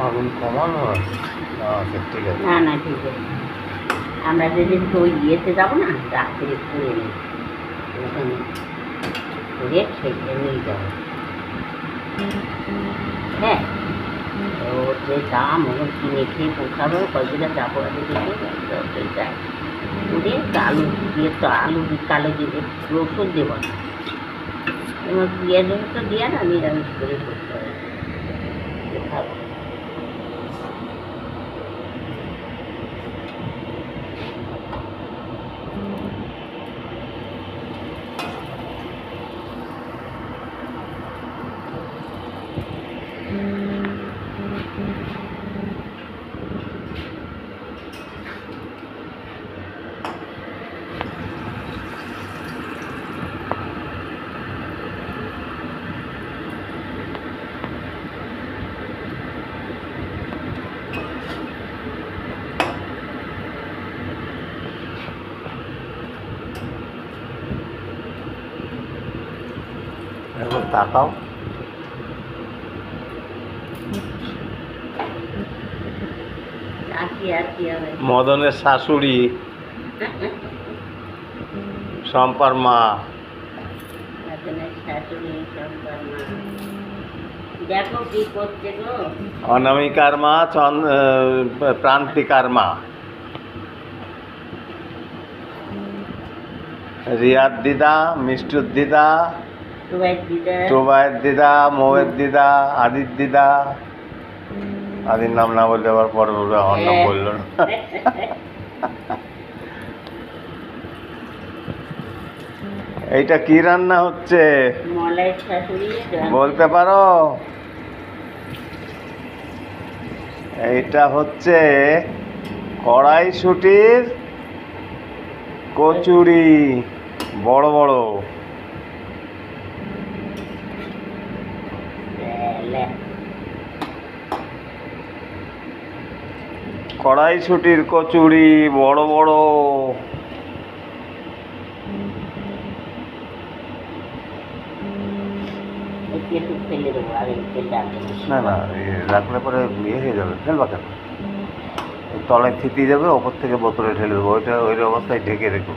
আগুন কমানো আছে? আচ্ছা ঠিক আছে। না না ঠিক আছে, আমরা যেদিন তো ওই ইয়েতে যাবো না, রাত্রে করে নিই, ওখানে করে সেইটা নিয়ে যাবো। হ্যাঁ, ওর যে দাম, ওগুলো কিনে খেয়ে পোষাবো, কয়েকদিনে যাবো আগে দেখে যাই করে আলু দিয়ে, তো আলু কালো দিয়ে রসুন দেবো না, এবার পেঁয়াজ তো দিয়ে না নিরামিষ করে করতে হবে, খাবো। এখন তাকাও। মদনের শাশুড়ি, শম্পার মা। দেখো কি করছে গো, অনামিকার মা, প্রান্তিকার মা, রিয়ার দিদা, মিষ্টুর দিদা, টুবাইয়ের দিদা, মৌয়ের দিদা, আদির দিদা। আদির নাম না বললে আবার পরে বলবে আমার নাম বললো না। এইটা কি রান্না হচ্ছে বলতে পারো? এইটা হচ্ছে কড়াইশুঁটির কচুরি, বড় বড়। কড়াইশুঁটির কচুরি বড় বড়। না না, রাখলে পরে ইয়ে হয়ে যাবে, ফেলবা কেন? তলায় থিতিয়ে যাবে, ওপর থেকে বোতলে ঢেলে দেবো, ওইটা ওই অবস্থায় ঢেকে রেখো।